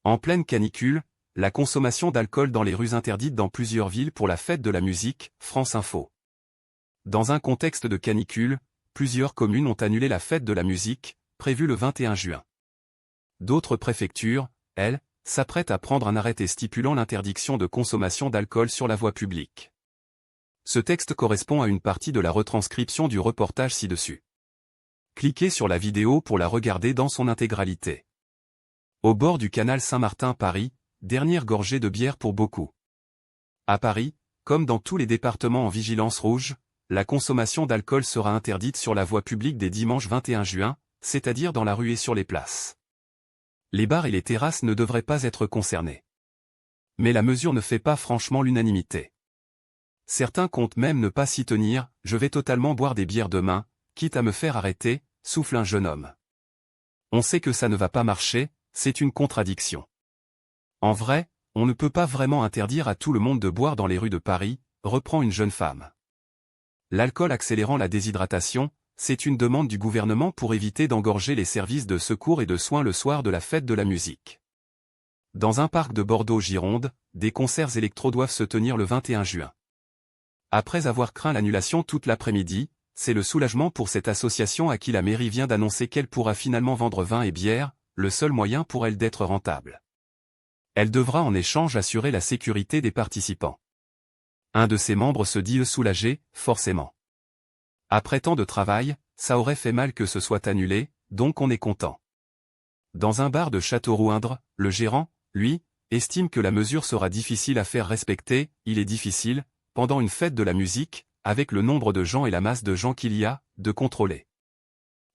En pleine canicule, la consommation d'alcool dans les rues interdite dans plusieurs villes pour la fête de la musique, France Info. Dans un contexte de canicule, plusieurs communes ont annulé la fête de la musique, prévue le 21 juin. D'autres préfectures, elles, s'apprêtent à prendre un arrêté stipulant l'interdiction de consommation d'alcool sur la voie publique. Ce texte correspond à une partie de la retranscription du reportage ci-dessus. Cliquez sur la vidéo pour la regarder dans son intégralité. Au bord du canal Saint-Martin Paris, dernière gorgée de bière pour beaucoup. À Paris, comme dans tous les départements en vigilance rouge, la consommation d'alcool sera interdite sur la voie publique dès dimanche 21 juin, c'est-à-dire dans la rue et sur les places. Les bars et les terrasses ne devraient pas être concernés. Mais la mesure ne fait pas franchement l'unanimité. Certains comptent même ne pas s'y tenir, « Je vais totalement boire des bières demain, quitte à me faire arrêter », souffle un jeune homme. On sait que ça ne va pas marcher, c'est une contradiction. En vrai, on ne peut pas vraiment interdire à tout le monde de boire dans les rues de Paris, reprend une jeune femme. L'alcool accélérant la déshydratation, c'est une demande du gouvernement pour éviter d'engorger les services de secours et de soins le soir de la fête de la musique. Dans un parc de Bordeaux-Gironde, des concerts électro doivent se tenir le 21 juin. Après avoir craint l'annulation toute l'après-midi, c'est le soulagement pour cette association à qui la mairie vient d'annoncer qu'elle pourra finalement vendre vin et bière, le seul moyen pour elle d'être rentable. Elle devra en échange assurer la sécurité des participants. Un de ses membres se dit soulagé, forcément. Après tant de travail, ça aurait fait mal que ce soit annulé, donc on est content. Dans un bar de Châteauroux-Indre, le gérant, lui, estime que la mesure sera difficile à faire respecter, il est difficile, pendant une fête de la musique, avec le nombre de gens et la masse de gens qu'il y a, de contrôler.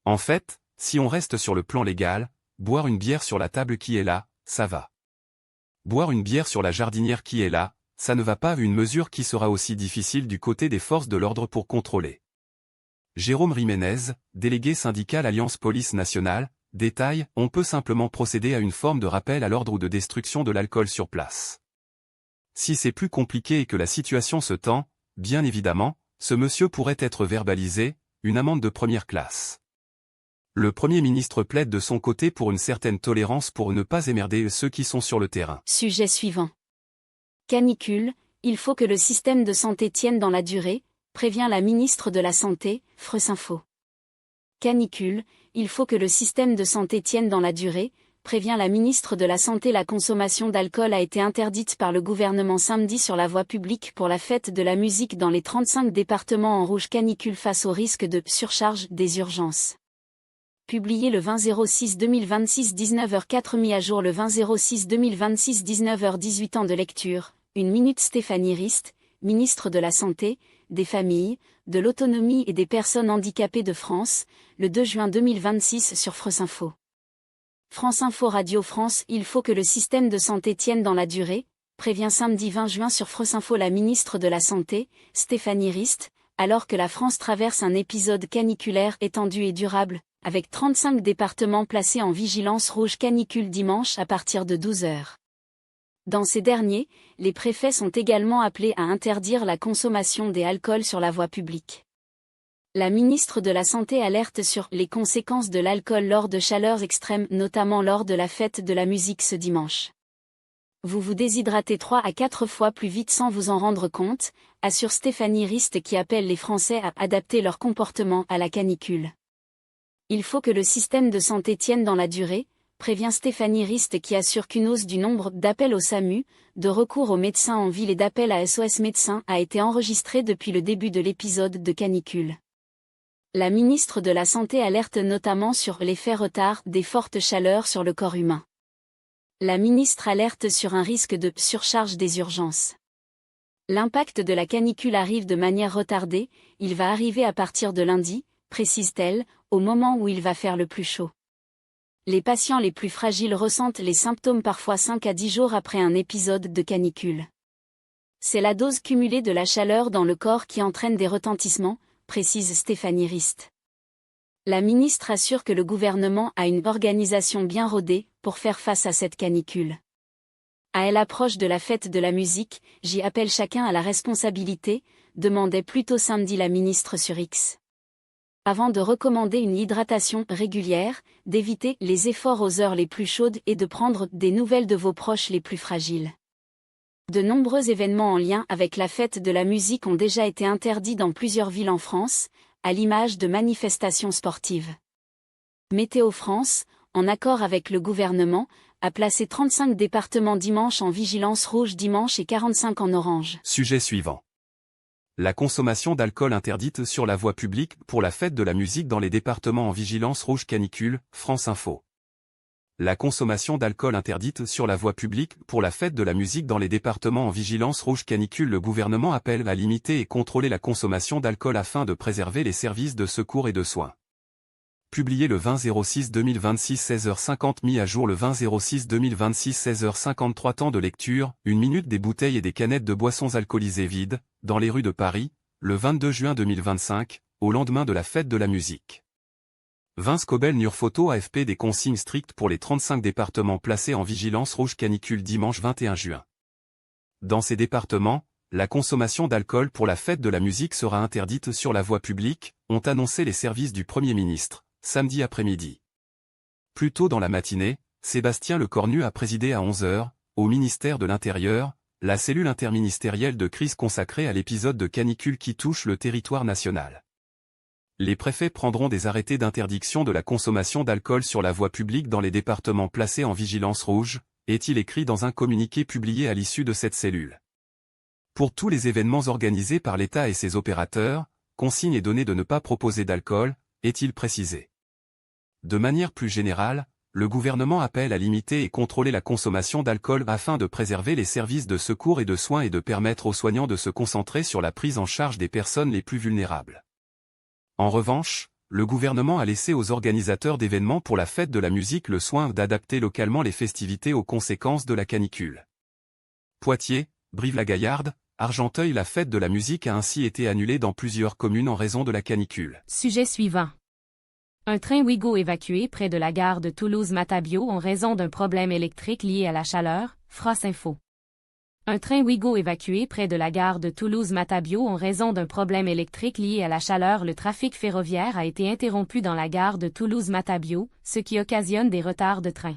En fait, si on reste sur le plan légal, boire une bière sur la table qui est là, ça va. Boire une bière sur la jardinière qui est là, ça ne va pas, une mesure qui sera aussi difficile du côté des forces de l'ordre pour contrôler. Jérôme Riménez, délégué syndical Alliance Police Nationale, détaille, on peut simplement procéder à une forme de rappel à l'ordre ou de destruction de l'alcool sur place. Si c'est plus compliqué et que la situation se tend, bien évidemment, ce monsieur pourrait être verbalisé, une amende de première classe. Le Premier ministre plaide de son côté pour une certaine tolérance pour ne pas émerder ceux qui sont sur le terrain. Sujet suivant. Canicule, il faut que le système de santé tienne dans la durée, prévient la ministre de la Santé, France Info. Canicule, il faut que le système de santé tienne dans la durée, prévient la ministre de la Santé. La consommation d'alcool a été interdite par le gouvernement samedi sur la voie publique pour la fête de la musique dans les 35 départements en rouge canicule face au risque de surcharge des urgences. Publié le 20-06-2026 19h04, mis à jour le 20-06-2026 19h18. Temps de lecture, 1 minute. Stéphanie Rist, ministre de la Santé, des Familles, de l'Autonomie et des Personnes handicapées de France, le 2 juin 2026 sur France Info. France Info Radio France. Il faut que le système de santé tienne dans la durée, prévient samedi 20 juin sur France Info la ministre de la Santé, Stéphanie Rist, alors que la France traverse un épisode caniculaire étendu et durable, avec 35 départements placés en vigilance rouge canicule dimanche à partir de 12 h. Dans ces derniers, les préfets sont également appelés à interdire la consommation des alcools sur la voie publique. La ministre de la Santé alerte sur les conséquences de l'alcool lors de chaleurs extrêmes, notamment lors de la fête de la musique ce dimanche. Vous vous déshydratez 3 à 4 fois plus vite sans vous en rendre compte, assure Stéphanie Rist, qui appelle les Français à adapter leur comportement à la canicule. Il faut que le système de santé tienne dans la durée, prévient Stéphanie Rist, qui assure qu'une hausse du nombre d'appels au SAMU, de recours aux médecins en ville et d'appels à SOS Médecins a été enregistrée depuis le début de l'épisode de canicule. La ministre de la Santé alerte notamment sur l'effet retard des fortes chaleurs sur le corps humain. La ministre alerte sur un risque de surcharge des urgences. L'impact de la canicule arrive de manière retardée, il va arriver à partir de lundi, précise-t-elle, au moment où il va faire le plus chaud. Les patients les plus fragiles ressentent les symptômes parfois 5 à 10 jours après un épisode de canicule. C'est la dose cumulée de la chaleur dans le corps qui entraîne des retentissements, précise Stéphanie Rist. La ministre assure que le gouvernement a une organisation bien rodée pour faire face à cette canicule. À l'approche de la fête de la musique, j'y appelle chacun à la responsabilité, demandait plus tôt samedi la ministre sur X. Avant de recommander une hydratation régulière, d'éviter les efforts aux heures les plus chaudes et de prendre des nouvelles de vos proches les plus fragiles. De nombreux événements en lien avec la fête de la musique ont déjà été interdits dans plusieurs villes en France, à l'image de manifestations sportives. Météo France, en accord avec le gouvernement, a placé 35 départements dimanche en vigilance rouge dimanche et 45 en orange. Sujet suivant. La consommation d'alcool interdite sur la voie publique pour la fête de la musique dans les départements en vigilance rouge canicule, France Info. La consommation d'alcool interdite sur la voie publique pour la fête de la musique dans les départements en vigilance rouge canicule. Le gouvernement appelle à limiter et contrôler la consommation d'alcool afin de préserver les services de secours et de soins. Publié le 20-06-2026 16h50, mis à jour le 20-06-2026 16h53. Temps de lecture, 1 minute. Des bouteilles et des canettes de boissons alcoolisées vides, dans les rues de Paris, le 22 juin 2025, au lendemain de la fête de la musique. Vince Cobel. Photo AFP. Des consignes strictes pour les 35 départements placés en vigilance rouge canicule dimanche 21 juin. Dans ces départements, la consommation d'alcool pour la fête de la musique sera interdite sur la voie publique, ont annoncé les services du Premier ministre, samedi après-midi. Plus tôt dans la matinée, Sébastien Lecornu a présidé à 11h, au ministère de l'Intérieur, la cellule interministérielle de crise consacrée à l'épisode de canicule qui touche le territoire national. Les préfets prendront des arrêtés d'interdiction de la consommation d'alcool sur la voie publique dans les départements placés en vigilance rouge, est-il écrit dans un communiqué publié à l'issue de cette cellule. Pour tous les événements organisés par l'État et ses opérateurs, consigne est donnée de ne pas proposer d'alcool, est-il précisé. De manière plus générale, le gouvernement appelle à limiter et contrôler la consommation d'alcool afin de préserver les services de secours et de soins et de permettre aux soignants de se concentrer sur la prise en charge des personnes les plus vulnérables. En revanche, le gouvernement a laissé aux organisateurs d'événements pour la fête de la musique le soin d'adapter localement les festivités aux conséquences de la canicule. Poitiers, Brive-la-Gaillarde, Argenteuil. La fête de la musique a ainsi été annulée dans plusieurs communes en raison de la canicule. Sujet suivant. Un train Ouigo évacué près de la gare de Toulouse-Matabiau en raison d'un problème électrique lié à la chaleur, France Info. Un train Ouigo évacué près de la gare de Toulouse-Matabiau en raison d'un problème électrique lié à la chaleur. Le trafic ferroviaire a été interrompu dans la gare de Toulouse-Matabiau, ce qui occasionne des retards de train.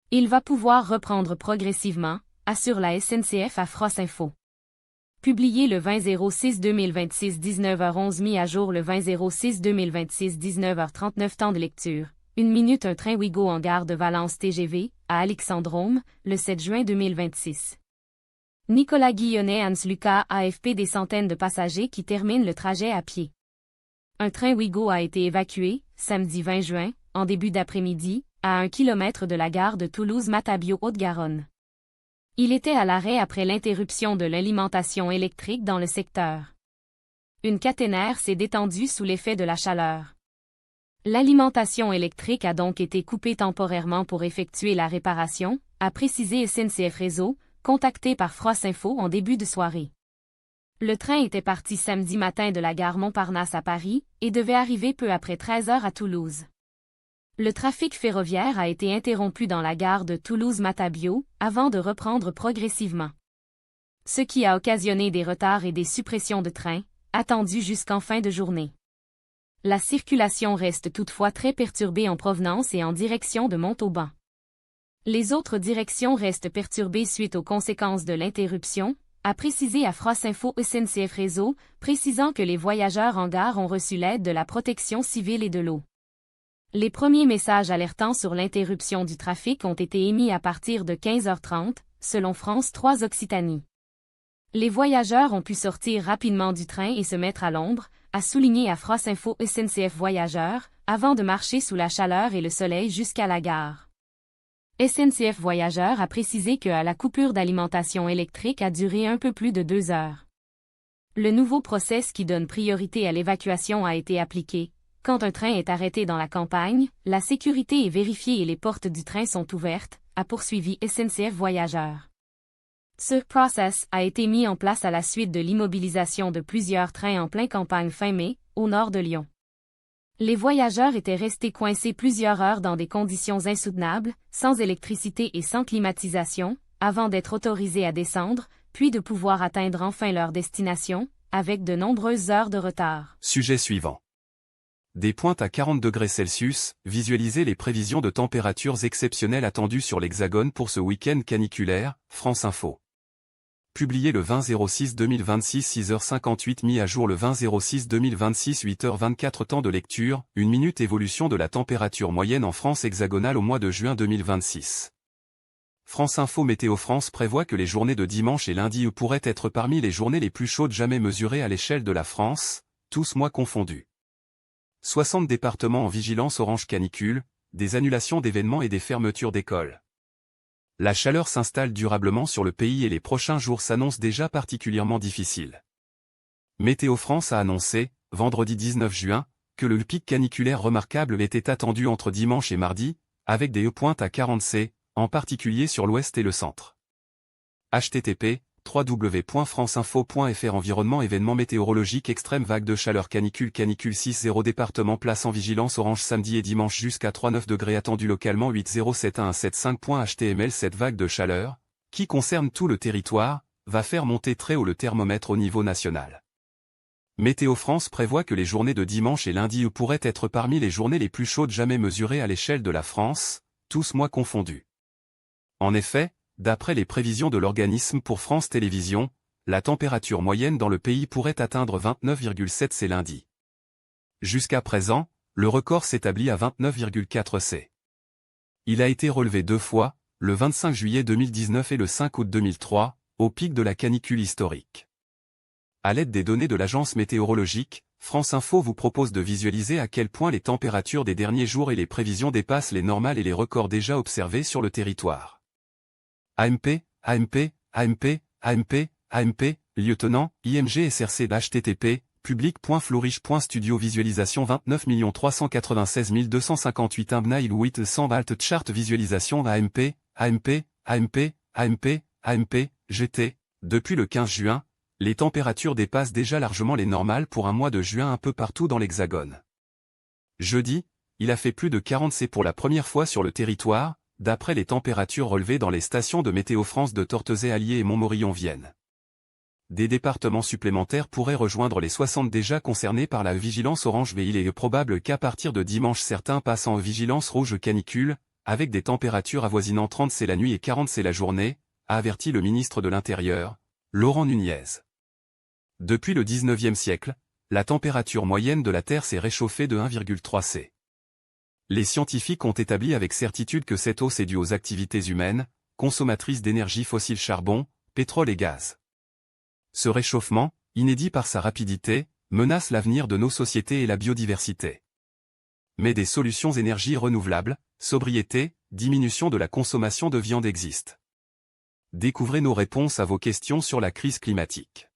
Il va pouvoir reprendre progressivement, assure la SNCF à France Info. Publié le 20-06-2026 19h11, mis à jour le 20-06-2026 19h39. Temps de lecture, 1 minute. Un train Ouigo en gare de Valence TGV, à Alexandrome, le 7 juin 2026. Nicolas Guillonnet. Hans-Lucas AFP. Des centaines de passagers qui terminent le trajet à pied. Un train Ouigo a été évacué, samedi 20 juin, en début d'après-midi, à 1 km de la gare de Toulouse-Matabiau Haute-Garonne. Il était à l'arrêt après l'interruption de l'alimentation électrique dans le secteur. Une caténaire s'est détendue sous l'effet de la chaleur. L'alimentation électrique a donc été coupée temporairement pour effectuer la réparation, a précisé SNCF Réseau, contacté par France Info en début de soirée. Le train était parti samedi matin de la gare Montparnasse à Paris et devait arriver peu après 13h à Toulouse. Le trafic ferroviaire a été interrompu dans la gare de Toulouse-Matabiau, avant de reprendre progressivement. Ce qui a occasionné des retards et des suppressions de trains, attendus jusqu'en fin de journée. La circulation reste toutefois très perturbée en provenance et en direction de Montauban. Les autres directions restent perturbées suite aux conséquences de l'interruption, a précisé à France Info SNCF Réseau, précisant que les voyageurs en gare ont reçu l'aide de la protection civile et de l'eau. Les premiers messages alertant sur l'interruption du trafic ont été émis à partir de 15h30, selon France 3 Occitanie. Les voyageurs ont pu sortir rapidement du train et se mettre à l'ombre, a souligné à France Info SNCF Voyageurs, avant de marcher sous la chaleur et le soleil jusqu'à la gare. SNCF Voyageurs a précisé que la coupure d'alimentation électrique a duré un peu plus de 2 heures. Le nouveau process qui donne priorité à l'évacuation a été appliqué. Quand un train est arrêté dans la campagne, la sécurité est vérifiée et les portes du train sont ouvertes, a poursuivi SNCF Voyageurs. Ce process a été mis en place à la suite de l'immobilisation de plusieurs trains en plein campagne fin mai, au nord de Lyon. Les voyageurs étaient restés coincés plusieurs heures dans des conditions insoutenables, sans électricité et sans climatisation, avant d'être autorisés à descendre, puis de pouvoir atteindre enfin leur destination, avec de nombreuses heures de retard. Sujet suivant. Des pointes à 40 degrés Celsius, visualisez les prévisions de températures exceptionnelles attendues sur l'Hexagone pour ce week-end caniculaire, France Info. Publié le 20-06-2026 6h58 mis à jour le 20-06-2026 8h24 temps de lecture, 1 minute évolution de la température moyenne en France hexagonale au mois de juin 2026. France Info Météo France prévoit que les journées de dimanche et lundi pourraient être parmi les journées les plus chaudes jamais mesurées à l'échelle de la France, tous mois confondus. 60 départements en vigilance orange canicule, des annulations d'événements et des fermetures d'écoles. La chaleur s'installe durablement sur le pays et les prochains jours s'annoncent déjà particulièrement difficiles. Météo France a annoncé, vendredi 19 juin, que le pic caniculaire remarquable était attendu entre dimanche et mardi, avec des pointes à 40 C, en particulier sur l'ouest et le centre. http://www.franceinfo.fr Environnement événements météorologiques extrêmes vagues de chaleur canicule 6.0 département place en vigilance orange samedi et dimanche jusqu'à 3,9 degrés attendu localement 8071175.html Cette vague de chaleur, qui concerne tout le territoire, va faire monter très haut le thermomètre au niveau national. Météo France prévoit que les journées de dimanche et lundi pourraient être parmi les journées les plus chaudes jamais mesurées à l'échelle de la France, tous mois confondus. En effet, d'après les prévisions de l'organisme pour France Télévisions, la température moyenne dans le pays pourrait atteindre 29,7 C lundi. Jusqu'à présent, le record s'établit à 29,4 C. Il a été relevé 2 fois, le 25 juillet 2019 et le 5 août 2003, au pic de la canicule historique. À l'aide des données de l'agence météorologique, France Info vous propose de visualiser à quel point les températures des derniers jours et les prévisions dépassent les normales et les records déjà observés sur le territoire. AMP, AMP, AMP, AMP, AMP, lieutenant, IMG SRC http, public.flourish.studio visualisation 29 396 258 Imnail 800 Alt chart visualisation AMP, AMP, AMP, AMP, AMP, GT. Depuis le 15 juin, les températures dépassent déjà largement les normales pour un mois de juin un peu partout dans l'Hexagone. Jeudi, il a fait plus de 40 C pour la première fois sur le territoire, d'après les températures relevées dans les stations de Météo France de Tortezay-Allier et Montmorillon-Vienne. Des départements supplémentaires pourraient rejoindre les 60 déjà concernés par la vigilance orange mais il est probable qu'à partir de dimanche certains passent en vigilance rouge canicule, avec des températures avoisinant 30 C la nuit et 40 C la journée, a averti le ministre de l'Intérieur, Laurent Nunez. Depuis le 19e siècle, la température moyenne de la Terre s'est réchauffée de 1,3 C. Les scientifiques ont établi avec certitude que cette hausse est due aux activités humaines, consommatrices d'énergie fossile charbon, pétrole et gaz. Ce réchauffement, inédit par sa rapidité, menace l'avenir de nos sociétés et la biodiversité. Mais des solutions énergie renouvelables, sobriété, diminution de la consommation de viande existent. Découvrez nos réponses à vos questions sur la crise climatique.